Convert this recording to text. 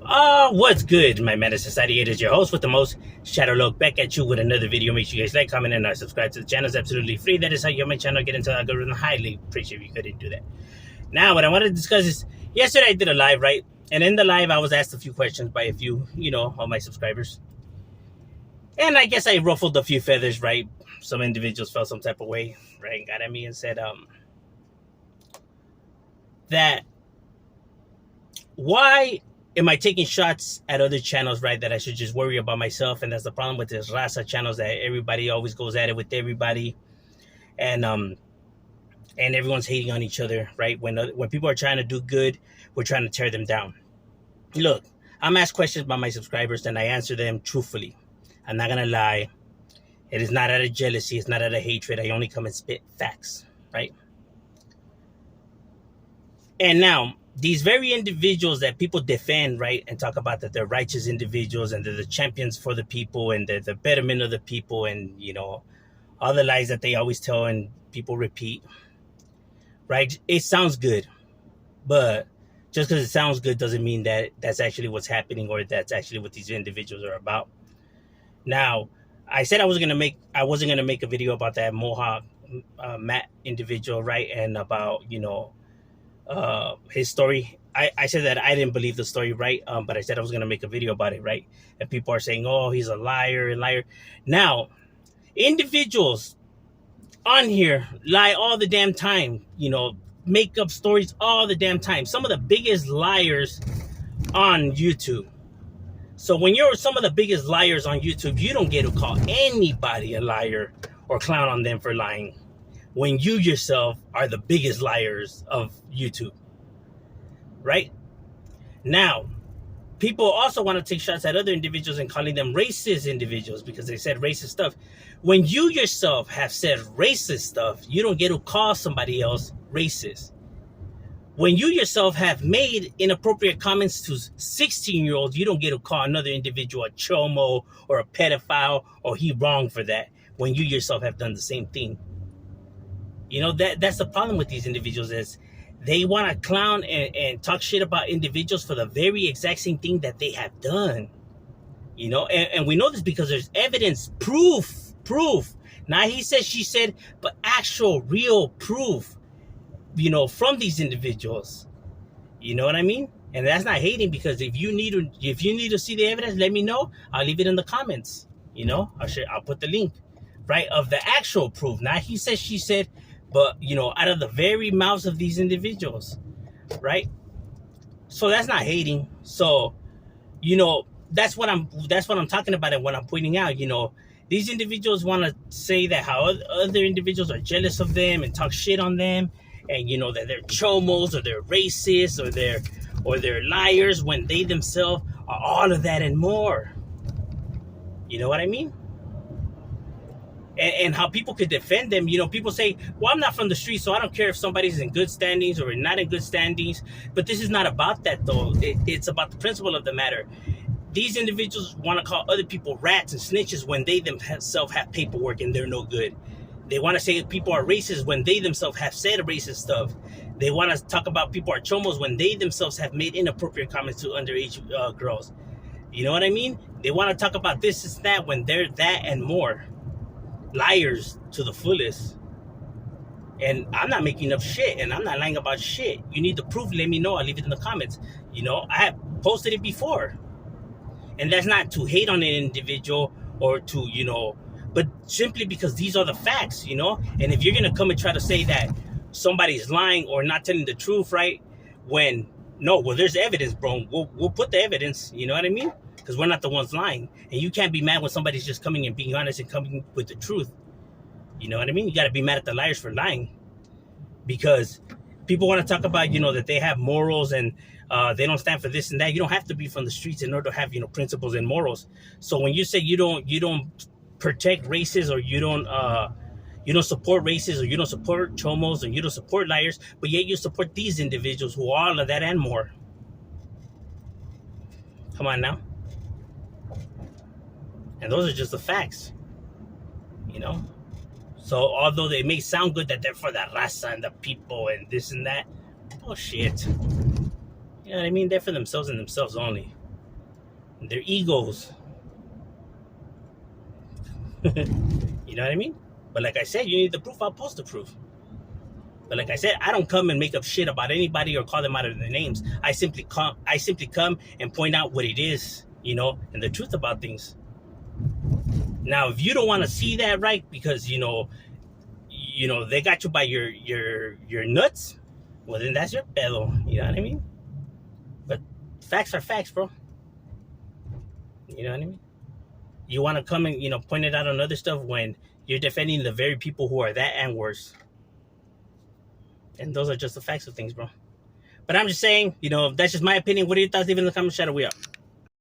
What's good, my Menace Society? It is your host with the most, Shadow Look, back at you with another video. Make sure you guys like, comment, and subscribe to the channel. It's absolutely free. That is how you my channel get into the algorithm. Highly appreciate if you couldn't do that. Now, what I want to discuss is, yesterday I did a live, right? And in the live, I was asked a few questions by a few, of my subscribers. And I guess I ruffled a few feathers, right? Some individuals felt some type of way, right? And got at me and said, that why am I taking shots at other channels, right? That I should just worry about myself. And that's the problem with this Raza channels, that everybody always goes at it with everybody. And everyone's hating on each other, right? When people are trying to do good, we're trying to tear them down. Look, I'm asked questions by my subscribers and I answer them truthfully. I'm not going to lie. It is not out of jealousy. It's not out of hatred. I only come and spit facts, right? And now, these very individuals that people defend, right, and talk about that they're righteous individuals and they're the champions for the people and they're the betterment of the people and, all the lies that they always tell and people repeat, right? It sounds good, but just because it sounds good doesn't mean that that's actually what's happening or that's actually what these individuals are about. Now, I said I wasn't gonna make a video about that Mohawk Matt individual, right, and about his story. I said that I didn't believe the story, right? But I said I was gonna make a video about it, right? And people are saying, "Oh, he's a liar." Now, individuals on here lie all the damn time. Make up stories all the damn time. Some of the biggest liars on YouTube. So when you're some of the biggest liars on YouTube, you don't get to call anybody a liar or clown on them for lying when you yourself are the biggest liars of YouTube, right? Now, people also want to take shots at other individuals and calling them racist individuals because they said racist stuff. When you yourself have said racist stuff, you don't get to call somebody else racist. When you yourself have made inappropriate comments to 16-year-olds, you don't get to call another individual a chomo or a pedophile or he wrong for that when you yourself have done the same thing. That's the problem with these individuals is they want to clown and talk shit about individuals for the very exact same thing that they have done. And we know this because there's evidence, proof. Not he said, she said, but actual real proof, from these individuals. You know what I mean? And that's not hating because if you need to see the evidence, let me know. I'll leave it in the comments. I'll put the link, right, of the actual proof. Not he said, she said, but out of the very mouths of these individuals, right? So that's not hating. So, that's what I'm talking about and what I'm pointing out. These individuals want to say that how other individuals are jealous of them and talk shit on them, and that they're chomos or they're racist or they're liars when they themselves are all of that and more. You know what I mean? And how people could defend them. People say, well, I'm not from the street, so I don't care if somebody's in good standings or not in good standings. But this is not about that, though. It's about the principle of the matter. These individuals want to call other people rats and snitches when they themselves have paperwork and they're no good. They want to say people are racist when they themselves have said racist stuff. They want to talk about people are chomos when they themselves have made inappropriate comments to underage girls. You know what I mean? They want to talk about this and that when they're that and more. Liars to the fullest. And I'm not making up shit and I'm not lying about shit. You need the proof, let me know. I'll leave it in the comments. I have posted it before. And that's not to hate on an individual or to, but simply because these are the facts, And if you're going to come and try to say that somebody's lying or not telling the truth, right? There's evidence, bro. We'll put the evidence, you know what I mean? Because we're not the ones lying. And you can't be mad when somebody's just coming and being honest and coming with the truth. You know what I mean? You got to be mad at the liars for lying. Because people want to talk about, that they have morals and they don't stand for this and that. You don't have to be from the streets in order to have, principles and morals. So when you say you don't protect races or you don't support races or you don't support chomos or you don't support liars, but yet you support these individuals who are all of that and more. Come on now. And those are just the facts, So although they may sound good that they're for the raza and the people and this and that, bullshit. You know what I mean? They're for themselves and themselves only. their egos. You know what I mean? But like I said, you need the proof, I'll post the proof. But like I said, I don't come and make up shit about anybody or call them out of their names. I simply come and point out what it is, and the truth about things. Now, if you don't want to see that, right, because they got you by your nuts, well then that's your pedo. You know what I mean? But facts are facts, bro. You know what I mean? You want to come and point it out on other stuff when you're defending the very people who are that and worse. And those are just the facts of things, bro. But I'm just saying, that's just my opinion. What are your thoughts? Leave in the comments. Shout out. We out.